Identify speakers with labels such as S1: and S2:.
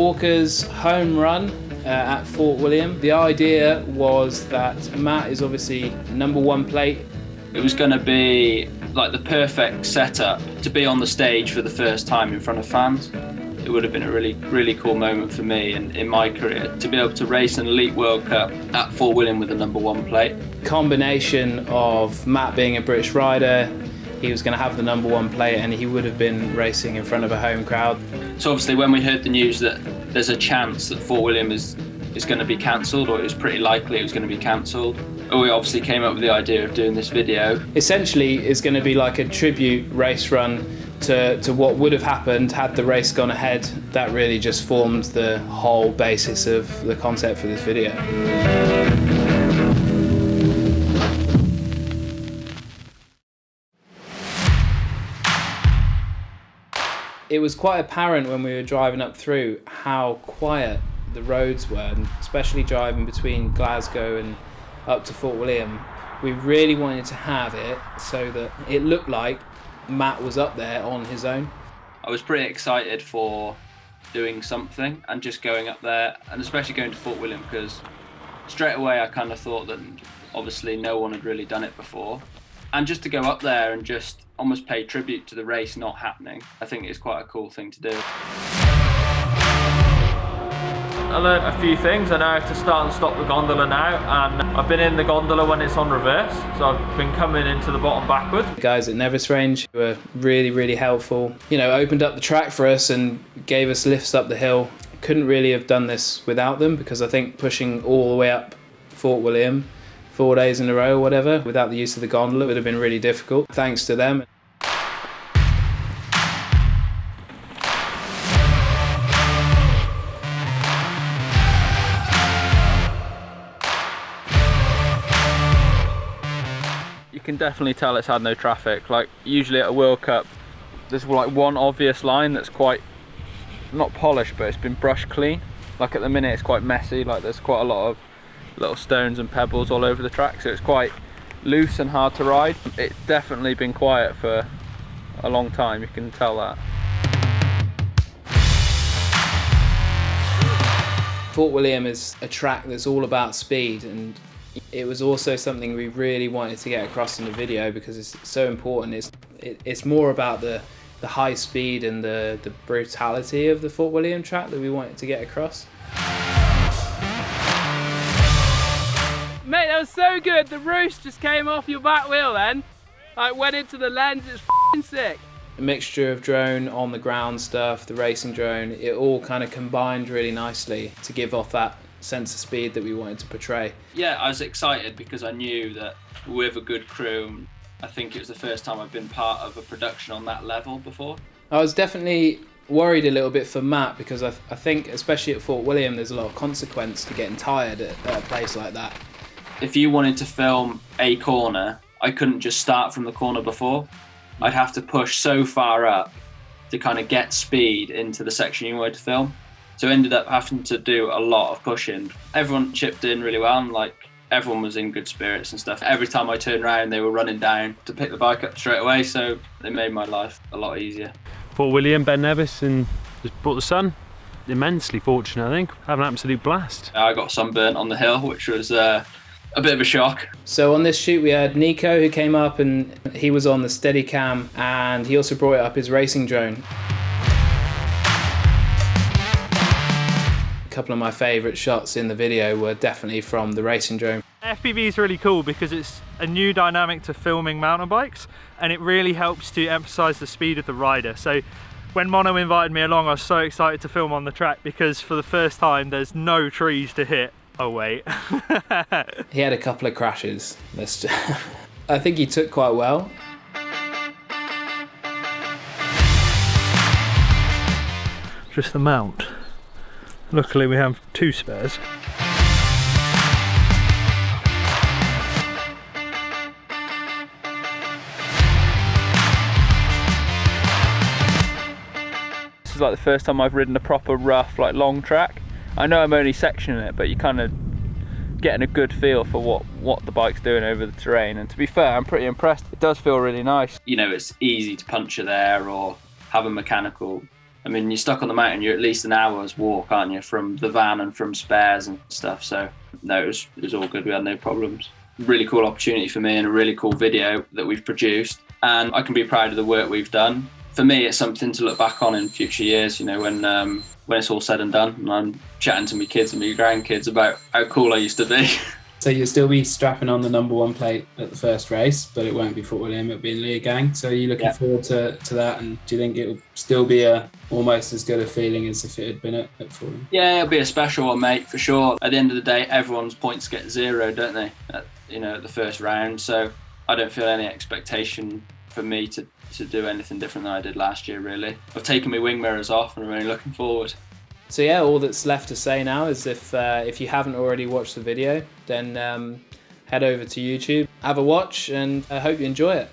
S1: Walker's home run at Fort William. The idea was that Matt is obviously #1 plate.
S2: It was going to be like the perfect setup to be on the stage for the first time in front of fans. It would have been a really cool moment for me and in my career to be able to race an Elite World Cup at Fort William with the #1 plate.
S1: Combination of Matt being a British rider, he was going to have the #1 plate and he would have been racing in front of a home crowd.
S2: So obviously when we heard the news that there's a chance that Fort William is going to be cancelled, or it was pretty likely it was going to be cancelled, we obviously came up with the idea of doing this video.
S1: Essentially it's going to be like a tribute race run to what would have happened had the race gone ahead. That really just formed the whole basis of the concept for this video. It was quite apparent when we were driving up through how quiet the roads were, and especially driving between Glasgow and up to Fort William. We really wanted to have it so that it looked like Matt was up there on his own.
S2: I was pretty excited for doing something and just going up there, and especially going to Fort William, because straight away I kind of thought that obviously no one had really done it before. And just to go up there and just almost pay tribute to the race not happening, I think it's quite a cool thing to do.
S3: I learned a few things. I know how to start and stop the gondola now, and I've been in the gondola when it's on reverse, so I've been coming into the bottom backwards.
S1: The guys at Nevis Range were really helpful. You know, opened up the track for us and gave us lifts up the hill. Couldn't really have done this without them, because I think pushing all the way up Fort William 4 days in a row or whatever without the use of the gondola would have been really difficult. Thanks to them.
S3: You can definitely tell it's had no traffic. Like usually at a World Cup there's like one obvious line that's quite not polished, but it's been brushed clean. Like at the minute it's quite messy, like there's quite a lot of little stones and pebbles all over the track, so it's quite loose and hard to ride. It's definitely been quiet for a long time, you can tell that.
S1: Fort William is a track that's all about speed, and it was also something we really wanted to get across in the video because it's so important. It's more about the high speed and the brutality of the Fort William track that we wanted to get across.
S4: Mate, that was so good. The roost just came off your back wheel then. Like went into the lens, it's f***ing sick.
S1: A mixture of drone, on the ground stuff, the racing drone, it all kind of combined really nicely to give off that sense of speed that we wanted to portray.
S2: Yeah, I was excited because I knew that with a good crew, I think it was the first time I've been part of a production on that level before.
S1: I was definitely worried a little bit for Matt because I think, especially at Fort William, there's a lot of consequence to getting tired at a place like that.
S2: If you wanted to film a corner, I couldn't just start from the corner before. I'd have to push so far up to kind of get speed into the section you wanted to film. So I ended up having to do a lot of pushing. Everyone chipped in really well, and like everyone was in good spirits and stuff. Every time I turned around, they were running down to pick the bike up straight away, so they made my life a lot easier.
S5: Fort William, Ben Nevis, and just brought the sun. Immensely fortunate, I think. Have an absolute blast.
S2: I got sunburnt on the hill, which was a bit of a shock.
S1: So on this shoot we had Nico, who came up and he was on the Steadicam, and he also brought up his racing drone. A couple of my favourite shots in the video were definitely from the racing drone.
S6: FPV is really cool because it's a new dynamic to filming mountain bikes, and it really helps to emphasise the speed of the rider. So when Mono invited me along, I was so excited to film on the track because for the first time there's no trees to hit. Oh wait.
S1: He had a couple of crashes. I think he took quite well.
S6: Just the mount. Luckily we have 2 spares.
S3: This is like the first time I've ridden a proper rough, like long track. I know I'm only sectioning it, but you're kind of getting a good feel for what the bike's doing over the terrain. And to be fair, I'm pretty impressed. It does feel really nice.
S2: You know, it's easy to puncture there or have a mechanical I mean, you're stuck on the mountain, you're at least an hour's walk, aren't you, from the van and from spares and stuff. So no, it was all good. We had no problems. Really cool opportunity for me and a really cool video that we've produced. And I can be proud of the work we've done. For me, it's something to look back on in future years, you know, when it's all said and done, and I'm chatting to my kids and my grandkids about how cool I used to be.
S1: So you'll still be strapping on the number 1 plate at the first race, but it won't be Fort William, it'll be in Leogang. So are you looking forward to that? And do you think it'll still be almost as good a feeling as if it had been at Fort William? Yeah,
S2: it'll be a special one, mate, for sure. At the end of the day, everyone's points get 0, don't they? At the first round. So I don't feel any expectation for me to do anything different than I did last year, really. I've taken my wing mirrors off and I'm really looking forward.
S1: So yeah, all that's left to say now is if you haven't already watched the video, then head over to YouTube, have a watch, and I hope you enjoy it.